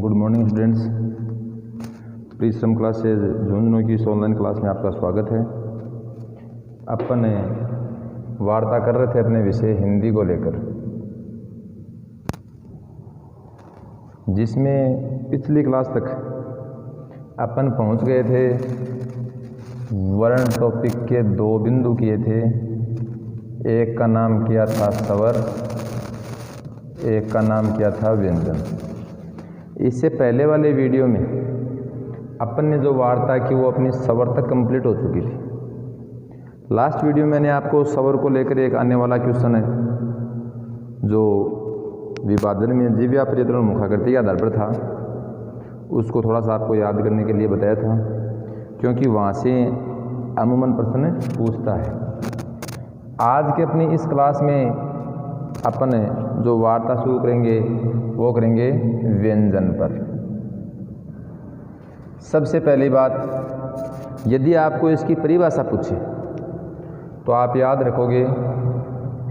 Good morning students. परिश्रम classes Jhunjhunu की इस ऑनलाइन क्लास में आपका स्वागत है। अपन वार्ता कर रहे थे अपने विषय हिंदी को लेकर, जिसमें पिछली क्लास तक अपन पहुंच गए थे। वर्ण टॉपिक के 2 बिंदु किए थे। एक का नाम किया था स्वर, एक का नाम किया था व्यंजन। इससे पहले वाले वीडियो में अपन ने जो वार्ता की वो अपनी स्वर तक कंप्लीट हो चुकी थी। लास्ट वीडियो मैंने आपको स्वर को लेकर एक आने वाला क्वेश्चन है जो विभाजन में जीव्या पर्यटन मुखाकृति के आधार पर था, उसको थोड़ा सा आपको याद करने के लिए बताया था, क्योंकि वहाँ से अमूमन प्रश्न पूछता है। आज के अपनी इस क्लास में अपन जो वार्ता शुरू करेंगे वो करेंगे व्यंजन पर। सबसे पहली बात, यदि आपको इसकी परिभाषा पूछे तो आप याद रखोगे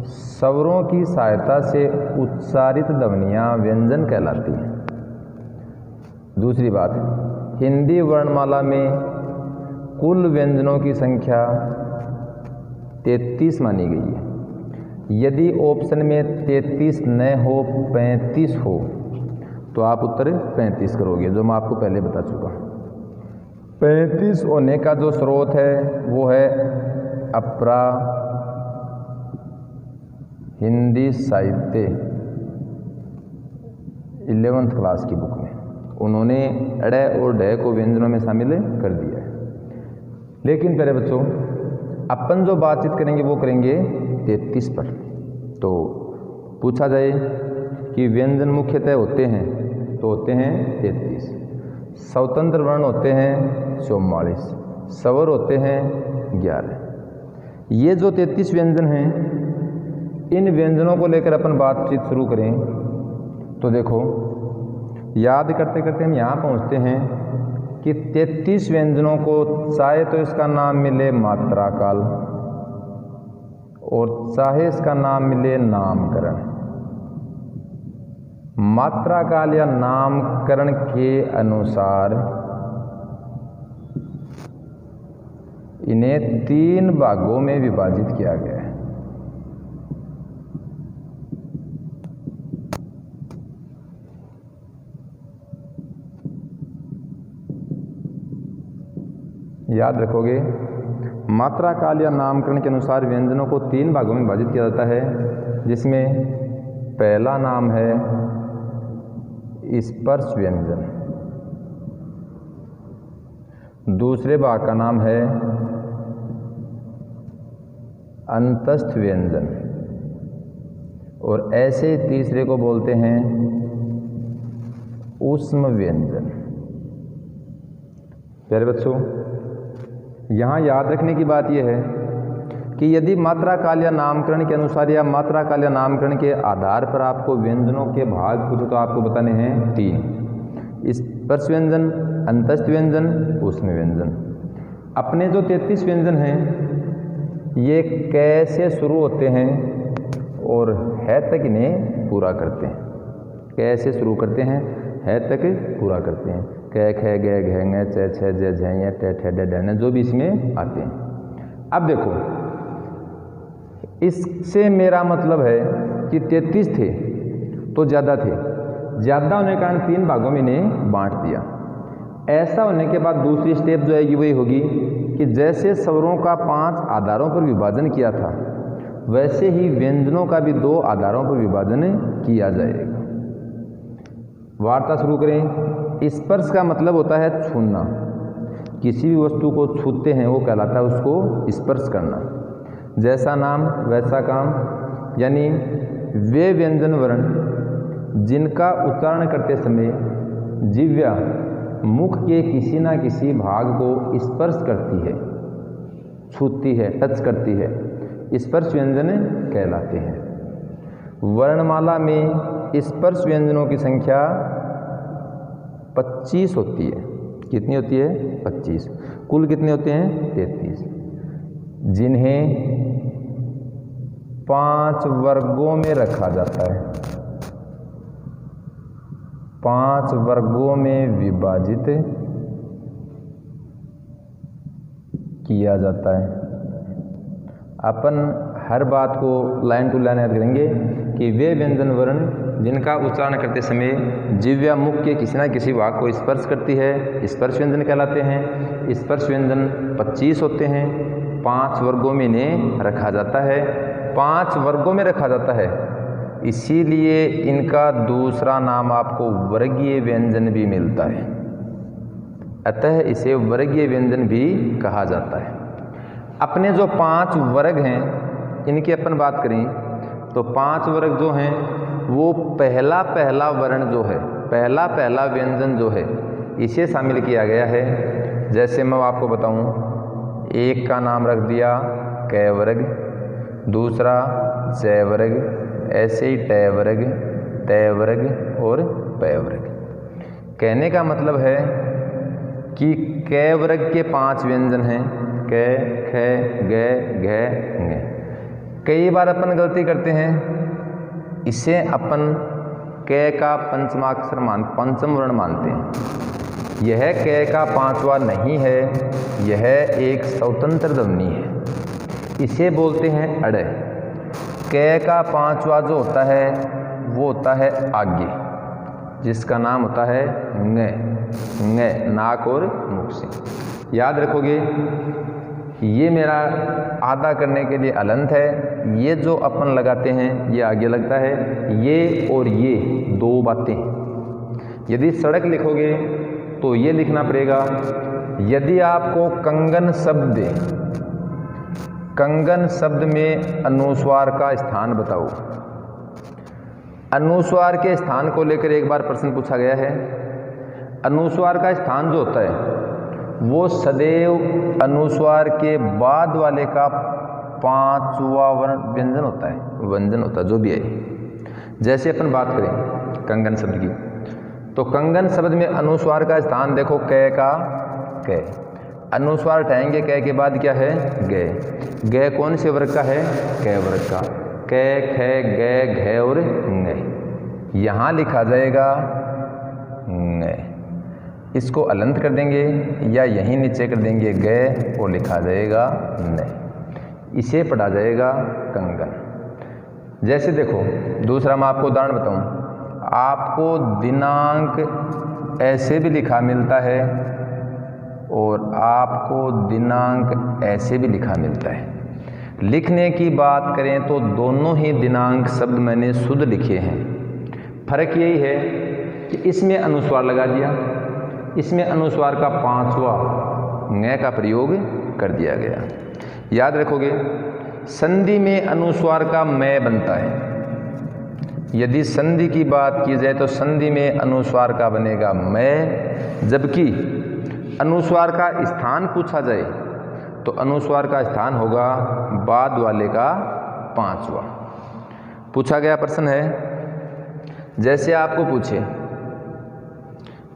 स्वरों की सहायता से उच्चारित ध्वनियाँ व्यंजन कहलाती हैं। दूसरी बात, हिंदी वर्णमाला में कुल व्यंजनों की संख्या 33 मानी गई है। यदि ऑप्शन में 33 न हो 35 हो तो आप उत्तर 35 करोगे, जो मैं आपको पहले बता चुका। 35 होने का जो स्रोत है वो है अपरा हिंदी साहित्य 11th क्लास की बुक में उन्होंने ड़ और ढ को व्यंजनों में शामिल कर दिया है। लेकिन प्यारे बच्चों, अपन जो बातचीत करेंगे वो करेंगे 33 पर। तो पूछा जाए कि व्यंजन मुख्यतः होते हैं तो होते हैं 33, स्वतंत्र वर्ण होते हैं 44, स्वर होते हैं 11। ये जो 33 व्यंजन हैं, इन व्यंजनों को लेकर अपन बातचीत शुरू करें तो देखो, याद करते करते हम यहाँ पहुँचते हैं कि 33 व्यंजनों को चाहे तो इसका नाम मिले मात्रा काल और चाहे इसका नाम मिले नामकरण। मात्रा काल या नामकरण के अनुसार इन्हें 3 भागों में विभाजित किया गया है। याद रखोगे, मात्रा काल या नामकरण के अनुसार व्यंजनों को 3 भागों में विभाजित किया जाता है, जिसमें पहला नाम है स्पर्श व्यंजन, दूसरे भाग का नाम है अंतस्थ व्यंजन और ऐसे तीसरे को बोलते हैं ऊष्म व्यंजन। प्यारे बच्चों, यहाँ याद रखने की बात यह है कि यदि मात्रा काल या नामकरण के अनुसार या मात्रा काल या नामकरण के आधार पर आपको व्यंजनों के भाग पूछे तो आपको बताने हैं 3: स्पर्श व्यंजन, अंतस्थ व्यंजन, ऊष्म व्यंजन। अपने जो 33 व्यंजन हैं ये कैसे शुरू होते हैं और है तक इन्हें पूरा करते हैं। कैसे शुरू करते हैं, है तक पूरा करते हैं। क ख ग घ ङ च छ ज झ ञ ट ठ ड ढ न जो भी इसमें आते हैं। अब देखो, इससे मेरा मतलब है कि 33 थे तो ज़्यादा थे, ज़्यादा होने के कारण 3 भागों में इन्हें बांट दिया। ऐसा होने के बाद दूसरी स्टेप जो है वही होगी कि जैसे स्वरों का 5 आधारों पर विभाजन किया था, वैसे ही व्यंजनों का भी 2 आधारों पर विभाजन किया जाएगा। वार्ता शुरू करें। स्पर्श का मतलब होता है छूना। किसी भी वस्तु को छूते हैं वो कहलाता है उसको स्पर्श करना। जैसा नाम वैसा काम, यानी वे व्यंजन वर्ण जिनका उच्चारण करते समय जिह्वा मुख के किसी न किसी भाग को स्पर्श करती है, छूती है, टच करती है, स्पर्श व्यंजन कहलाते हैं। वर्णमाला में स्पर्श व्यंजनों की संख्या 25 होती है। कितनी होती है? 25। कुल कितने होते हैं? 33, जिन्हें 5 वर्गों में रखा जाता है। 5 वर्गों में विभाजित किया जाता है। अपन हर बात को लाइन टू लाइन याद करेंगे कि वे व्यंजन वर्ण जिनका उच्चारण करते समय जिह्वा मुख के किसी न किसी भाग को स्पर्श करती है स्पर्श व्यंजन कहलाते हैं। स्पर्श व्यंजन 25 होते हैं। 5 वर्गों में इन्हें रखा जाता है। 5 वर्गों में रखा जाता है, इसीलिए इनका दूसरा नाम आपको वर्गीय व्यंजन भी मिलता है। अतः इसे वर्गीय व्यंजन भी कहा जाता है। अपने जो 5 वर्ग हैं इनकी अपन बात करें तो 5 वर्ग जो हैं वो पहला वर्ण जो है, पहला व्यंजन जो है, इसे शामिल किया गया है। जैसे मैं आपको बताऊं, एक का नाम रख दिया कै वर्ग, दूसरा जय वर्ग, ऐसे ही टै वर्ग, तय वर्ग और पै वर्ग। कहने का मतलब है कि कै वर्ग के 5 व्यंजन हैं, कै, ख, ग, घ, ङ। कई बार अपन गलती करते हैं, इसे अपन कै का पंचम वर्ण मानते हैं। यह कै का 5वां नहीं है, यह एक स्वतंत्र ध्वनि है, इसे बोलते हैं अड़। कै का 5वां जो होता है वो होता है आगे, जिसका नाम होता है ङ, नाक और मुख से। याद रखोगे, ये मेरा आधा करने के लिए अलंत है, ये जो अपन लगाते हैं ये आगे लगता है, ये और ये 2 बातें। यदि सड़क लिखोगे तो ये लिखना पड़ेगा। यदि आपको कंगन शब्द में अनुस्वार का स्थान बताओ, अनुस्वार के स्थान को लेकर एक बार प्रश्न पूछा गया है। अनुस्वार का स्थान जो होता है वो सदैव अनुस्वार के बाद वाले का 5वां व्यंजन होता है, व्यंजन होता है, जो भी है। जैसे अपन बात करें कंगन शब्द की, तो कंगन शब्द में अनुस्वार का स्थान देखो कै का कै, अनुस्वार उठाएंगे कै के बाद क्या है गे। गे कौन से वर्ग का है, कै वर्ग का। कै, ख, ग, घ और ङ। यहाँ लिखा जाएगा ङ, इसको अलंत कर देंगे या यहीं नीचे कर देंगे ग और लिखा जाएगा न, इसे पढ़ा जाएगा कंगन। जैसे देखो दूसरा मैं आपको उदाहरण बताऊं, आपको दिनांक ऐसे भी लिखा मिलता है और आपको दिनांक ऐसे भी लिखा मिलता है। लिखने की बात करें तो दोनों ही दिनांक शब्द मैंने शुद्ध लिखे हैं। फर्क यही है कि इसमें अनुस्वार लगा दिया, इसमें अनुस्वार का 5वां ङ का प्रयोग कर दिया गया। याद रखोगे, संधि में अनुस्वार का मैं बनता है। यदि संधि की बात की जाए तो संधि में अनुस्वार का बनेगा मैं, जबकि अनुस्वार का स्थान पूछा जाए तो अनुस्वार का स्थान होगा बाद वाले का 5वां। पूछा गया प्रश्न है, जैसे आपको पूछे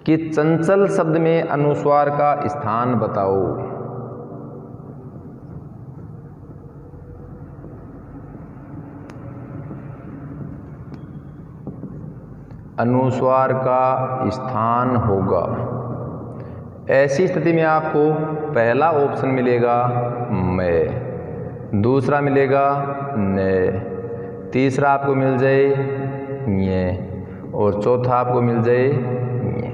कि चंचल शब्द में अनुस्वार का स्थान बताओ, अनुस्वार का स्थान होगा। ऐसी स्थिति में आपको पहला ऑप्शन मिलेगा मैं, दूसरा मिलेगा ने, तीसरा आपको मिल जाए ये और चौथा आपको मिल जाए ये।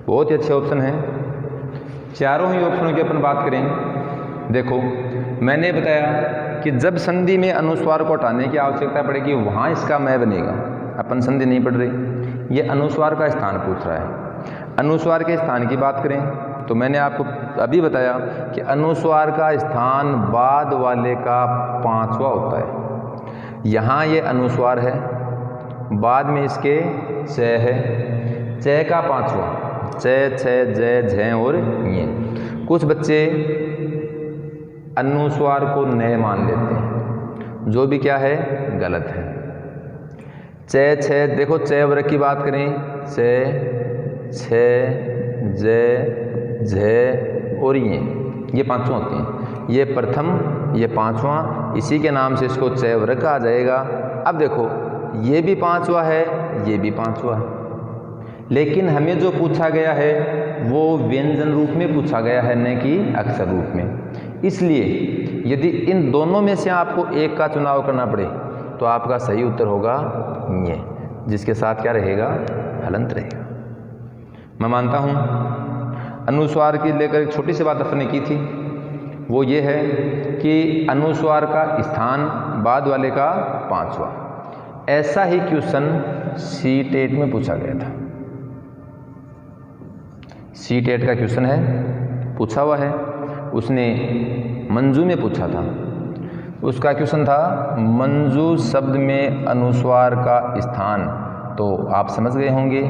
बहुत ही अच्छे ऑप्शन हैं। चारों ही ऑप्शनों की अपन बात करें, देखो मैंने बताया कि जब संधि में अनुस्वार को हटाने की आवश्यकता पड़ेगी वहाँ इसका मैं बनेगा। अपन संधि नहीं पढ़ रही, ये अनुस्वार का स्थान पूछ रहा है। अनुस्वार के स्थान की बात करें तो मैंने आपको अभी बताया कि अनुस्वार का स्थान बाद वाले का 5वां होता है। यहाँ ये अनुस्वार है, बाद में इसके च है, च का 5वां, च, छ, ज, झ और ये। कुछ बच्चे अनुस्वार को न मान लेते हैं, जो भी क्या है गलत है। च, छ, देखो च वर्ग की बात करें, च, छ, ज, झ और ये पांचों होते हैं। ये प्रथम, ये 5वां, इसी के नाम से इसको च वर्ग कहा जाएगा। अब देखो ये भी 5वां है, ये भी 5वां है। लेकिन हमें जो पूछा गया है वो व्यंजन रूप में पूछा गया है, न कि अक्षर रूप में। इसलिए यदि इन दोनों में से आपको एक का चुनाव करना पड़े तो आपका सही उत्तर होगा ये, जिसके साथ क्या रहेगा, हलंत रहेगा। मैं मानता हूँ अनुस्वार की लेकर एक छोटी सी बात अपने की थी, वो ये है कि अनुस्वार का स्थान बाद वाले का 5वां। ऐसा ही क्वेश्चन सीटेट में पूछा गया था। सीटेट का क्वेश्चन है, पूछा हुआ है, उसने मंजू में पूछा था। उसका क्वेश्चन था मंजू शब्द में अनुस्वार का स्थान, तो आप समझ गए होंगे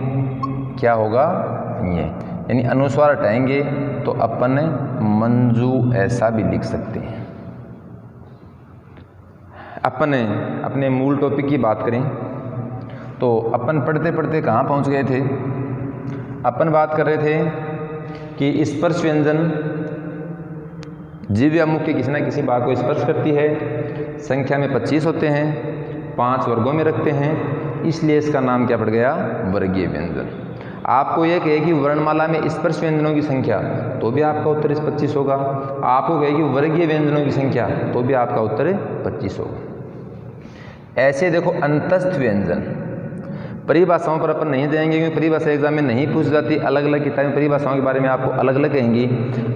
क्या होगा ये, यानी अनुस्वार हटाएंगे तो अपन मंजू ऐसा भी लिख सकते हैं। अपन अपने मूल टॉपिक की बात करें तो अपन पढ़ते पढ़ते कहाँ पहुँच गए थे। अपन बात कर रहे थे कि स्पर्श व्यंजन जीव या मुख के किसी न किसी भाग को स्पर्श करती है। संख्या में 25 होते हैं, 5 वर्गों में रखते हैं, इसलिए इसका नाम क्या पड़ गया, वर्गीय व्यंजन। आपको यह कहे कि वर्णमाला में स्पर्श व्यंजनों की संख्या, तो भी आपका उत्तर 25 होगा। आपको कहे कि वर्गीय व्यंजनों की संख्या, तो भी आपका उत्तर 25 होगा। ऐसे देखो अंतस्थ व्यंजन, परिभाषाओं पर अपन नहीं जाएंगे क्योंकि परिभाषा एग्जाम में नहीं पूछ जाती। अलग अलग किताबें परिभाषाओं के बारे में आपको अलग अलग कहेंगी।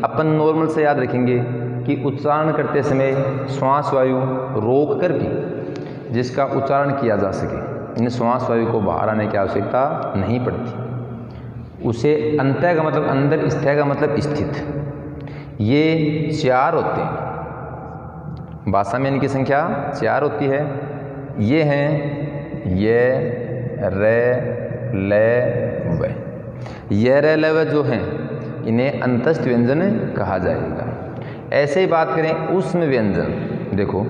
अपन नॉर्मल से याद रखेंगे कि उच्चारण करते समय श्वास वायु रोक कर भी जिसका उच्चारण किया जा सके, इन श्वास वायु को बाहर आने की आवश्यकता नहीं पड़ती। उसे अंतः का मतलब अंदर, स्थय का मतलब स्थित। ये 4 होते हैं, भाषा में इनकी संख्या 4 होती है। ये हैं ये रे ले व। ये रे ले व जो हैं इन्हें अंतस्थ व्यंजन कहा जाएगा। ऐसे ही बात करें ऊष्म व्यंजन, देखो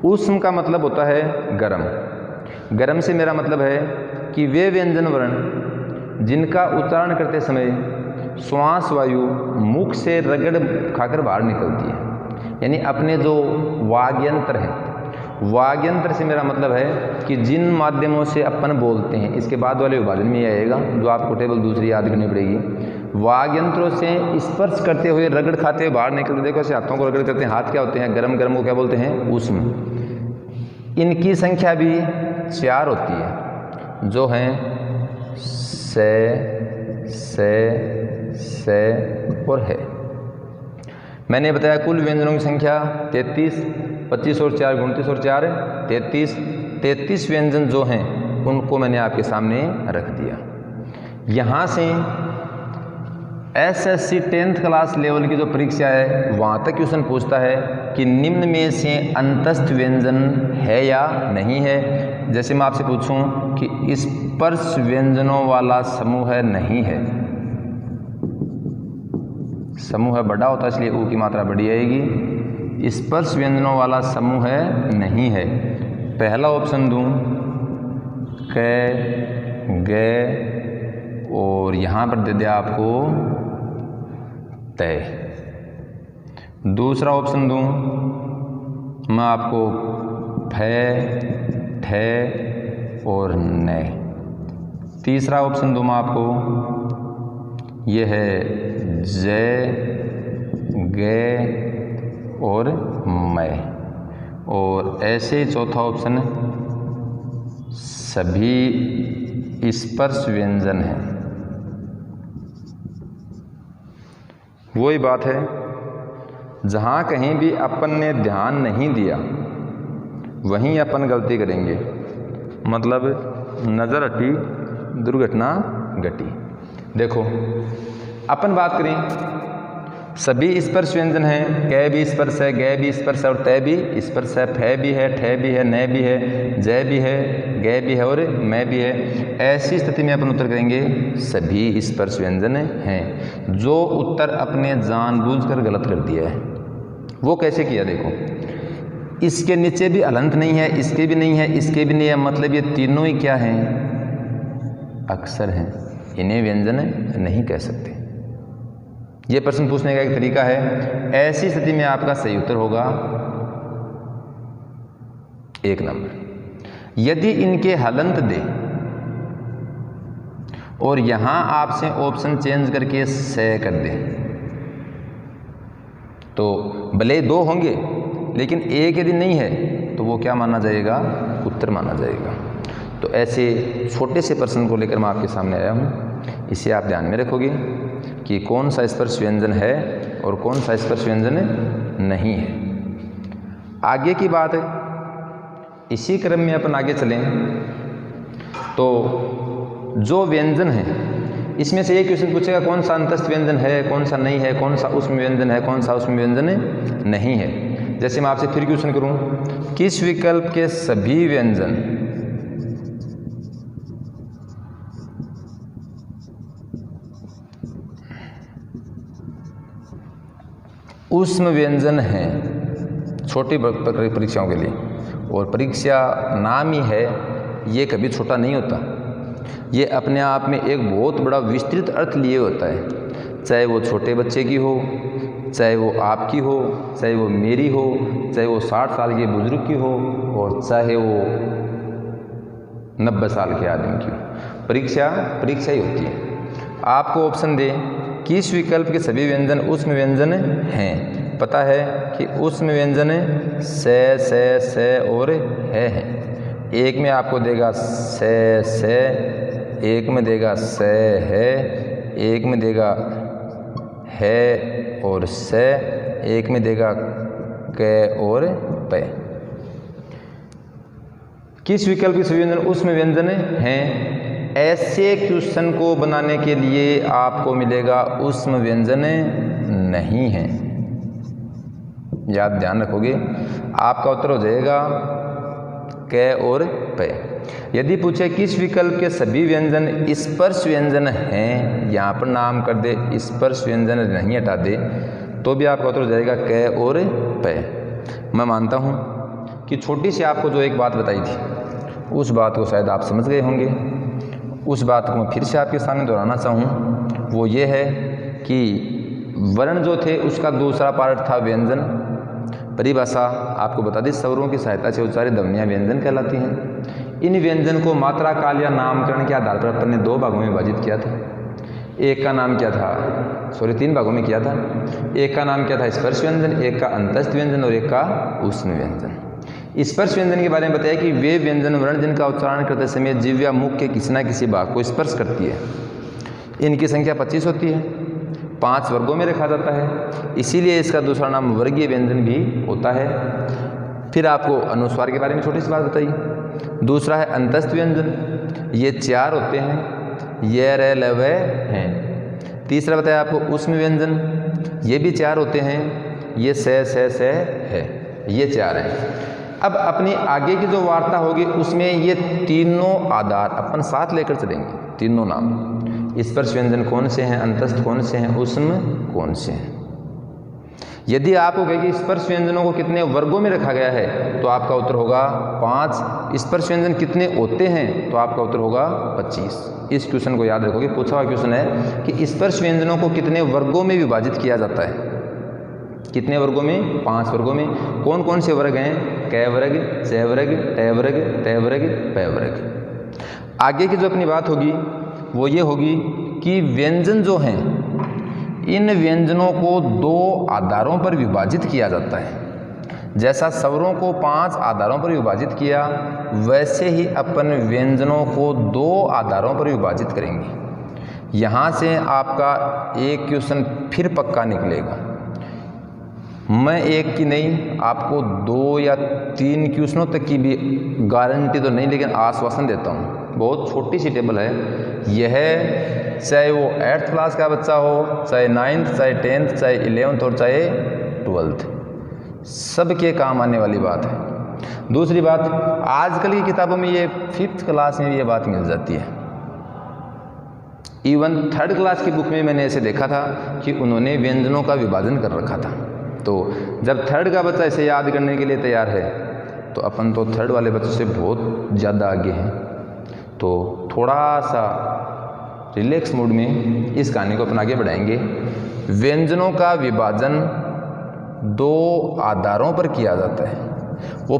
ऊष्म का मतलब होता है गर्म। गर्म से मेरा मतलब है कि वे व्यंजन वर्ण जिनका उच्चारण करते समय श्वास वायु मुख से रगड़ खाकर बाहर निकलती है, यानी अपने जो वाग्यंत्र हैं, वाग्यंत्र से मेरा मतलब है कि जिन माध्यमों से अपन बोलते हैं, इसके बाद वाले विभाजन में आएगा जो आपको टेबल दूसरी याद करनी पड़ेगी। वाग्यंत्रों से स्पर्श करते हुए रगड़ खाते हुए बाहर निकलते, देखो ऐसे हाथों को रगड़ करते हैं, हाथ क्या होते हैं, गरम गरम को क्या बोलते हैं, ऊष्म। इनकी संख्या भी 4 होती है, जो हैं से और है। मैंने बताया कुल व्यंजनों की संख्या 33, 25 और 4 29 और 4 33 व्यंजन जो हैं उनको मैंने आपके सामने रख दिया। यहाँ से एसएससी 10th क्लास लेवल की जो परीक्षा है वहाँ तक क्वेश्चन पूछता है कि निम्न में से अंतस्थ व्यंजन है या नहीं है। जैसे मैं आपसे पूछूं कि स्पर्श व्यंजनों वाला समूह है, नहीं है। समूह बड़ा होता है इसलिए ऊ की मात्रा बड़ी आएगी। स्पर्श व्यंजनों वाला समूह है, नहीं है। पहला ऑप्शन दूं कै गे और यहाँ पर दे दिया आपको तय। दूसरा ऑप्शन दूं मैं आपको फै ठे और नै। तीसरा ऑप्शन दूं मैं आपको ये है जय गे और मैं। और ऐसे ही चौथा ऑप्शन सभी स्पर्श व्यंजन है। वही बात है, जहाँ कहीं भी अपन ने ध्यान नहीं दिया वहीं अपन गलती करेंगे, मतलब नज़र हटी दुर्घटना घटी। देखो अपन बात करें सभी स्पर्श व्यंजन हैं, कै भी स्पर्श है, गे भी स्पर्श है और तय भी स्पर्श है, फै भी है, ठे भी है, नै भी है, जय भी है, गे भी है और मैं भी है। ऐसी स्थिति में अपन उत्तर करेंगे सभी स्पर्श व्यंजन हैं। जो उत्तर अपने जानबूझकर गलत कर दिया है वो कैसे किया, देखो इसके नीचे भी हलंत नहीं है, इसके भी नहीं है, इसके भी नहीं है, मतलब ये तीनों ही क्या हैं, अक्षर हैं, इन्हें व्यंजन नहीं कह सकते। ये प्रश्न पूछने का एक तरीका है। ऐसी स्थिति में आपका सही उत्तर होगा 1 नंबर। यदि इनके हलंत दे और यहाँ आपसे ऑप्शन चेंज करके से कर दे, तो भले 2 होंगे लेकिन एक यदि नहीं है तो वो क्या माना जाएगा, उत्तर माना जाएगा। तो ऐसे छोटे से प्रश्न को लेकर मैं आपके सामने आया हूँ। इसे आप ध्यान में रखोगे कि कौन सा स्पर्श व्यंजन है और कौन सा स्पर्श व्यंजन नहीं है। आगे की बात है, इसी क्रम में अपन आगे चलें तो जो व्यंजन है इसमें से एक क्वेश्चन पूछेगा कौन सा अंतस्थ व्यंजन है, कौन सा नहीं है, कौन सा ऊष्म व्यंजन है, कौन सा ऊष्म व्यंजन नहीं है। जैसे मैं आपसे फिर क्वेश्चन करूं, किस विकल्प के सभी व्यंजन ऊष्म व्यंजन हैं, छोटी परीक्षाओं के लिए। और परीक्षा नाम ही है, ये कभी छोटा नहीं होता, ये अपने आप में एक बहुत बड़ा विस्तृत अर्थ लिए होता है। चाहे वो छोटे बच्चे की हो, चाहे वो आपकी हो, चाहे वो मेरी हो, चाहे वो 60 साल के बुजुर्ग की हो, और चाहे वो 90 साल के आदमी की हो। परीक्षा ही होती है। आपको ऑप्शन दे किस विकल्प के सभी व्यंजन ऊष्म व्यंजन हैं, पता है कि ऊष्म व्यंजन से और है। एक में आपको देगा से, एक में देगा से है, एक में देगा है और से, एक में देगा क और पे। किस विकल्प के सभी व्यंजन ऊष्म व्यंजन हैं? ऐसे क्वेश्चन को बनाने के लिए आपको मिलेगा ऊष्म व्यंजन नहीं है। याद ध्यान रखोगे, आपका उत्तर हो जाएगा क और पे। यदि पूछे किस विकल्प के सभी व्यंजन स्पर्श व्यंजन हैं, यहाँ पर नाम कर दे, स्पर्श व्यंजन नहीं हटा दे, तो भी आपका उत्तर हो जाएगा क और पे। मैं मानता हूँ कि छोटी सी आपको जो एक बात बताई थी उस बात को शायद आप समझ गए होंगे। उस बात को मैं फिर से आपके सामने दोहराना चाहूँ, वो ये है कि वर्ण जो थे उसका दूसरा पार्ट था व्यंजन। परिभाषा आपको बता दी, स्वरों की सहायता से उच्चारित ध्वनियाँ व्यंजन कहलाती हैं। इन व्यंजन को मात्रा काल या नामकरण के आधार पर अपन ने 2 भागों में विभाजित किया था। एक का नाम क्या था, 3 भागों में किया था। एक का नाम क्या था स्पर्श व्यंजन, एक का अंतस्थ व्यंजन और एक का ऊष्म व्यंजन। स्पर्श व्यंजन के बारे में बताया कि वे व्यंजन वर्ण जिनका उच्चारण करते समय जीभ या मुख के किसी न किसी भाग को स्पर्श करती है। इनकी संख्या 25 होती है, 5 वर्गों में रखा जाता है, इसीलिए इसका दूसरा नाम वर्गीय व्यंजन भी होता है। फिर आपको अनुस्वार के बारे में छोटी सी बात बताई। दूसरा है अंतस्थ व्यंजन, ये 4 होते हैं, ये रे ल व हैं। तीसरा बताया आपको ऊष्म व्यंजन, ये भी 4 होते हैं, ये से है, ये 4 हैं। अब अपनी आगे की जो वार्ता होगी उसमें ये तीनों आधार अपन साथ लेकर चलेंगे, तीनों नाम। स्पर्श व्यंजन कौन से हैं, अंतस्थ कौन से हैं, ऊष्म कौन से हैं। यदि आपको कहे कि स्पर्श व्यंजनों को कितने वर्गों में रखा गया है तो आपका उत्तर होगा 5। स्पर्श व्यंजन कितने होते हैं तो आपका उत्तर होगा 25। इस क्वेश्चन को याद रखोगे, पूछा हुआ क्वेश्चन है कि स्पर्श व्यंजनों को कितने वर्गों में विभाजित किया जाता है। कितने वर्गों में? 5 वर्गों में। कौन कौन से वर्ग हैं? क वर्ग, च वर्ग, ट वर्ग, त वर्ग, प वर्ग। आगे की जो अपनी बात होगी वो ये होगी कि व्यंजन जो हैं इन व्यंजनों को 2 आधारों पर विभाजित किया जाता है। जैसा स्वरों को 5 आधारों पर विभाजित किया, वैसे ही अपन व्यंजनों को 2 आधारों पर विभाजित करेंगे। यहाँ से आपका एक क्वेश्चन फिर पक्का निकलेगा। मैं एक की नहीं, आपको 2 या 3 क्वेश्चनों तक की भी गारंटी तो नहीं, लेकिन आश्वासन देता हूँ। बहुत छोटी सी टेबल है यह, चाहे वो 8th क्लास का बच्चा हो, चाहे 9th, चाहे 10th, चाहे 11th और चाहे 12th, सबके काम आने वाली बात है। दूसरी बात, आजकल की किताबों में ये 5th क्लास में ये बात मिल जाती है। इवन 3rd क्लास की बुक में मैंने ऐसे देखा था कि उन्होंने व्यंजनों का विभाजन कर रखा था। तो जब 3rd का बच्चा इसे याद करने के लिए तैयार है तो अपन तो 3rd वाले बच्चों से बहुत ज़्यादा आगे हैं। तो थोड़ा सा रिलैक्स मूड में इस कहानी को अपन आगे बढ़ाएंगे। व्यंजनों का विभाजन 2 आधारों पर किया जाता है। वो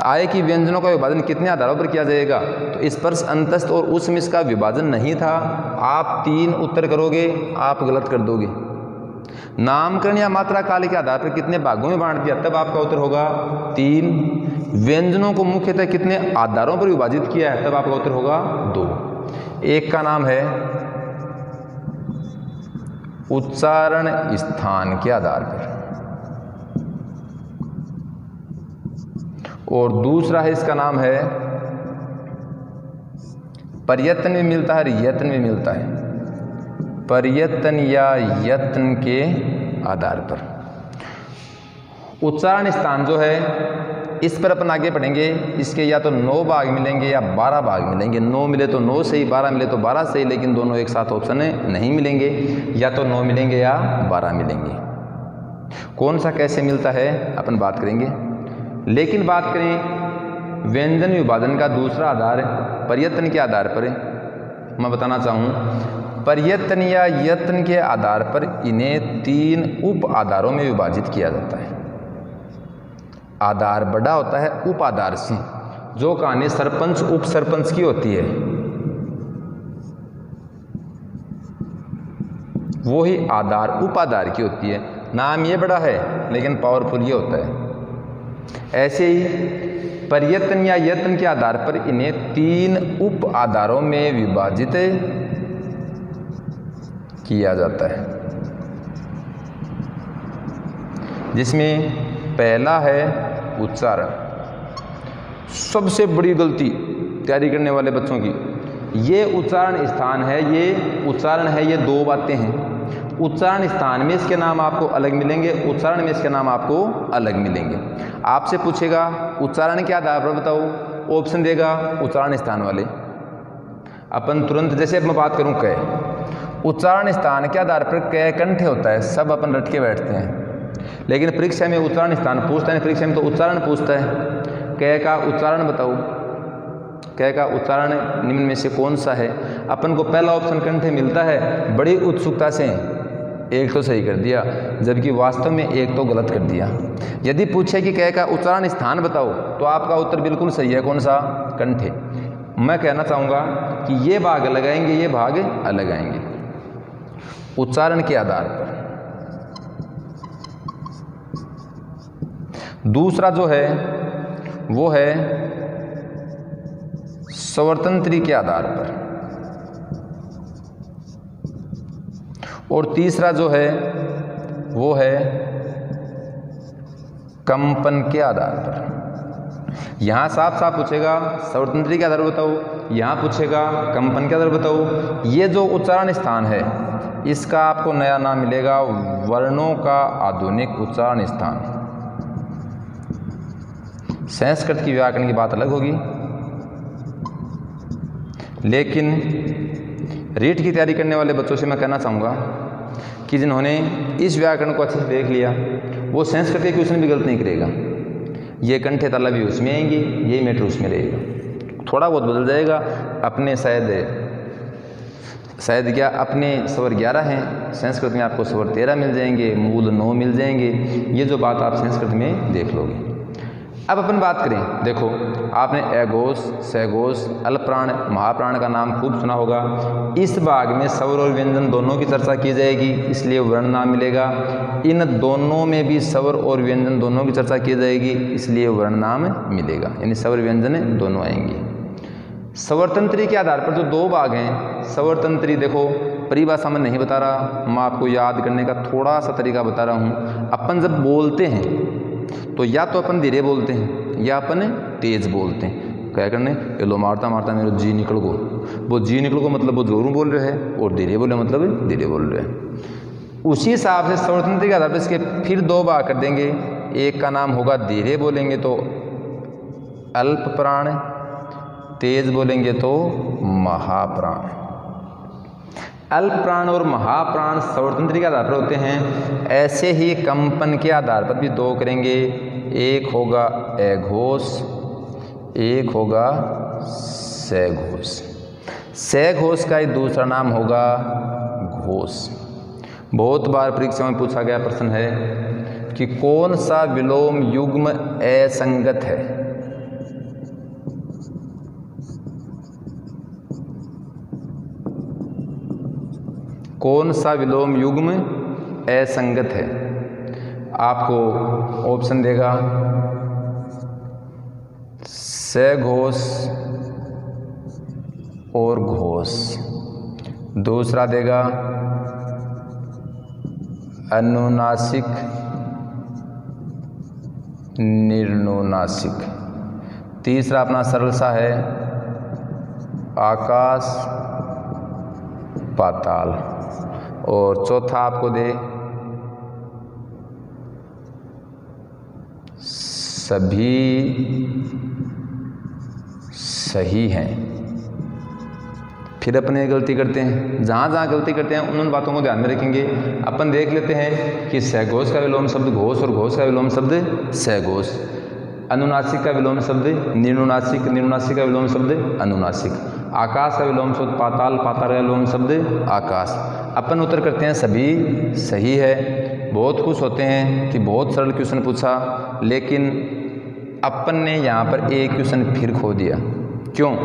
आय की व्यंजनों का विभाजन कितने आधारों पर किया जाएगा, तो स्पर्श, अंतस्थ और उष्म इसका विभाजन नहीं था। आप 3 उत्तर करोगे, आप गलत कर दोगे। नामकरण या मात्रा काल के आधार पर कितने भागों में बांट दिया, तब आपका उत्तर होगा 3। व्यंजनों को मुख्यतः कितने आधारों पर विभाजित किया है, तब आपका उत्तर होगा 2। एक का नाम है उच्चारण स्थान के आधार पर, और दूसरा है इसका नाम है प्रयत्न में मिलता है, यत्न में मिलता है, प्रयत्न या यत्न के आधार पर। उच्चारण स्थान जो है इस पर अपन आगे पढ़ेंगे, इसके या तो 9 भाग मिलेंगे या 12 भाग मिलेंगे। 9 मिले तो 9 सही, 12 मिले तो 12 सही, लेकिन दोनों एक साथ ऑप्शन नहीं मिलेंगे, या तो 9 मिलेंगे या 12 मिलेंगे। कौन सा कैसे मिलता है अपन बात करेंगे। लेकिन बात करें व्यंजन विभाजन का दूसरा आधार प्रयत्न के आधार पर, मैं बताना चाहूँ प्रयत्न या यत्न के आधार पर इन्हें 3 उप आधारों में विभाजित किया जाता है। आधार बड़ा होता है उप आधार से, जो कहानी सरपंच उप सरपंच की होती है वो ही आधार उप आधार की होती है। नाम ये बड़ा है लेकिन पावरफुल ये होता है। ऐसे ही प्रयत्न या यत्न के आधार पर इन्हें 3 उप आधारों में विभाजित किया जाता है, जिसमें पहला है उच्चारण। सबसे बड़ी गलती तैयारी करने वाले बच्चों की, ये उच्चारण स्थान है, ये उच्चारण है, ये 2 बातें हैं। उच्चारण स्थान में इसके नाम आपको अलग मिलेंगे, उच्चारण में इसके नाम आपको अलग मिलेंगे। आपसे पूछेगा उच्चारण के आधार पर बताओ, ऑप्शन देगा उच्चारण स्थान वाले। अपन तुरंत, जैसे अब मैं बात करूं क, उच्चारण स्थान के आधार पर क कंठ होता है, सब अपन रट के बैठते हैं। लेकिन परीक्षा में उच्चारण स्थान पूछता है, परीक्षा में तो उच्चारण पूछता है। क का उच्चारण बताओ, क का उच्चारण निम्न में से कौन सा है। अपन को पहला ऑप्शन कंठ मिलता है, बड़ी उत्सुकता से एक तो सही कर दिया, जबकि वास्तव में एक तो गलत कर दिया। यदि पूछे कि क का उच्चारण स्थान बताओ, तो आपका उत्तर बिल्कुल सही है, कौन सा, कंठ। मैं कहना चाहूँगा कि ये भाग अलग आएंगे, ये भाग अलग आएंगे उच्चारण के आधार पर। दूसरा जो है वो है स्वरतंत्री के आधार पर, और तीसरा जो है वो है कंपन के आधार पर। यहाँ साफ साफ पूछेगा स्वरतंत्री के आधार पर बताओ, यहाँ पूछेगा कंपन के आधार पर बताओ। ये जो उच्चारण स्थान है इसका आपको नया नाम मिलेगा वर्णों का आधुनिक उच्चारण स्थान। संस्कृत की व्याकरण की बात अलग होगी, लेकिन रीट की तैयारी करने वाले बच्चों से मैं कहना चाहूँगा कि जिन्होंने इस व्याकरण को अच्छे से देख लिया वो संस्कृत के क्वेश्चन भी गलत नहीं करेगा। ये कंठे तला भी उसमें आएंगी, यही मैटर उसमें रहेगा, थोड़ा बहुत बदल जाएगा। अपने शायद क्या अपने स्वर 11 हैं, संस्कृत में आपको स्वर 13 मिल जाएंगे, मूल 9 मिल जाएंगे। ये जो बात आप संस्कृत में देख लोगे। अब अपन बात करें, देखो आपने अघोष, सघोष, अल्पप्राण, महाप्राण का नाम खूब सुना होगा। इस भाग में स्वर और व्यंजन दोनों की चर्चा की जाएगी, इसलिए वर्ण नाम मिलेगा। इन दोनों में भी स्वर और व्यंजन दोनों की चर्चा की जाएगी, इसलिए वर्ण नाम मिलेगा, यानी स्वर व्यंजन दोनों आएंगे। स्वरतंत्री के आधार पर जो 2 भाग हैं, स्वरतंत्री देखो परिभाषा में नहीं बता रहा, मैं आपको याद करने का थोड़ा सा तरीका बता रहा हूँ। अपन जब बोलते हैं तो या तो अपन धीरे बोलते हैं या अपन तेज बोलते हैं। क्या करने, ये लो मारता मारता मेरे जी निकल गो, वो जी निकल गो मतलब वो जोरों बोल रहे हैं, और धीरे बोले मतलब धीरे बोल रहे हैं। उसी हिसाब से स्वरतंत्री के आधार पर इसके फिर 2 भाग कर देंगे। एक का नाम होगा धीरे बोलेंगे तो अल्प प्राण, तेज बोलेंगे तो महाप्राण। अल्प प्राण और महाप्राण स्वरतंत्री के आधार पर होते हैं। ऐसे ही कंपन के आधार पर भी 2 करेंगे, एक होगा अघोष, एक होगा सघोष। सघोष का ही दूसरा नाम होगा घोष। बहुत बार परीक्षा में पूछा गया प्रश्न है कि कौन सा विलोम युग्म असंगत है। कौन सा विलोम युग्म असंगत है। आपको ऑप्शन देगा सघोष और घोष, दूसरा देगा अनुनासिक निर्नुनासिक, तीसरा अपना सरल सा है आकाश पाताल, और चौथा आपको दे सभी सही हैं। फिर अपने गलती करते हैं, जहाँ जहाँ गलती करते हैं उन बातों को ध्यान में रखेंगे। अपन देख लेते हैं कि सघोष का विलोम शब्द घोष और घोष का विलोम शब्द सघोष, अनुनासिक का विलोम शब्द निर्नुनासिक, निर्नुनासिक का विलोम शब्द अनुनासिक, आकाश का विलोम शब्द पाताल, पाताल का विलोम शब्द आकाश। अपन उत्तर करते हैं सभी सही है। बहुत खुश होते हैं कि बहुत सरल क्वेश्चन पूछा, लेकिन अपन ने यहाँ पर एक क्वेश्चन फिर खो दिया। क्यों?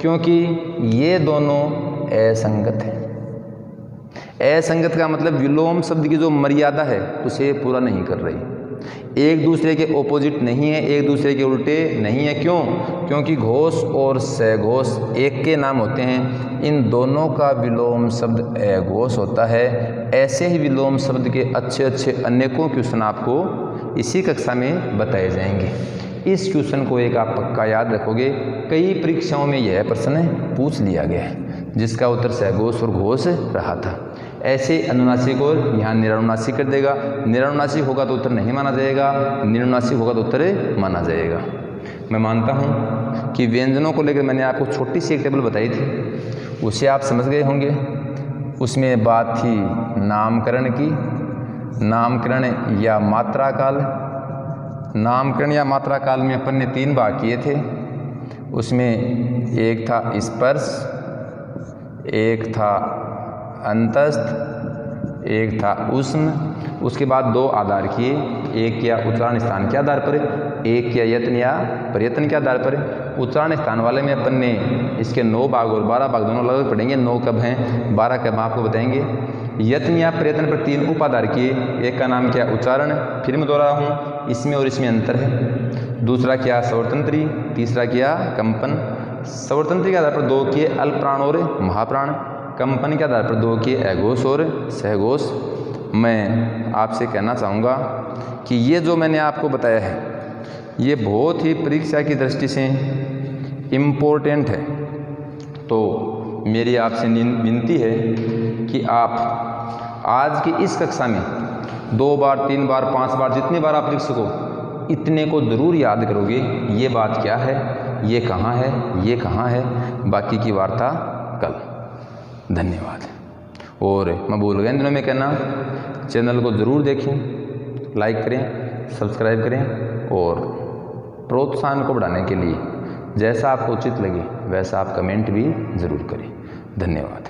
क्योंकि ये दोनों असंगत हैं। असंगत का मतलब विलोम शब्द की जो मर्यादा है उसे पूरा नहीं कर रही, एक दूसरे के ऑपोजिट नहीं है, एक दूसरे के उल्टे नहीं है। क्यों? क्योंकि घोष और सघोष एक के नाम होते हैं, इन दोनों का विलोम शब्द अघोष होता है। ऐसे ही विलोम शब्द के अच्छे अच्छे अनेकों क्वेश्चन आपको इसी कक्षा में बताए जाएंगे। इस क्वेश्चन को एक आप पक्का याद रखोगे, कई परीक्षाओं में यह प्रश्न पूछ लिया गया है, जिसका उत्तर सघोष और घोष रहा था। ऐसे अनुनासिक और यहाँ निरानुनासिक कर देगा, निरानुनासिक होगा तो उत्तर नहीं माना जाएगा, निर्नुनासिक होगा तो उत्तर माना जाएगा। मैं मानता हूँ कि व्यंजनों को लेकर मैंने आपको छोटी सी एक टेबल बताई थी, उसे आप समझ गए होंगे। उसमें बात थी नामकरण की, नामकरण या मात्रा काल। नामकरण या मात्रा काल में अपन ने 3 भाग किए थे। उसमें एक था स्पर्श, एक था अंतस्थ, एक था उष्ण। उसके बाद 2 आधार किए, एक किया उच्चारण स्थान के आधार पर, एक किया यत्न या प्रयत्न के आधार पर। उच्चारण स्थान वाले में अपन ने इसके 9 भाग और 12 भाग दोनों अलग पढ़ेंगे। 9 कब हैं, 12 कब आपको बताएंगे। यत्न या प्रयत्न पर 3 उप आधार किए, एक का नाम क्या उच्चारण, फिर मैं दोहरा रहा हूँ, इसमें और इसमें अंतर है। दूसरा किया स्वरतंत्री, तीसरा किया कंपन। स्वरतंत्री के आधार पर 2 किए अल्पप्राण और महाप्राण, कंपन के आधार पर 2 किए अघोष और सघोष। मैं आपसे कहना चाहूँगा कि ये जो मैंने आपको बताया है ये बहुत ही परीक्षा की दृष्टि से इम्पोर्टेंट है। तो मेरी आपसे विनती है कि आप आज की इस कक्षा में 2 बार 3 बार 5 बार जितनी बार आप लिख सको इतने को ज़रूर याद करोगे। ये बात क्या है, ये कहाँ है, ये कहाँ है, बाकी की वार्ता कल। धन्यवाद। और मैं भूल गया इन दिनों में कहना, चैनल को ज़रूर देखें, लाइक करें, सब्सक्राइब करें, और प्रोत्साहन को बढ़ाने के लिए जैसा आपको उचित लगे वैसा आप कमेंट भी ज़रूर करें। धन्यवाद।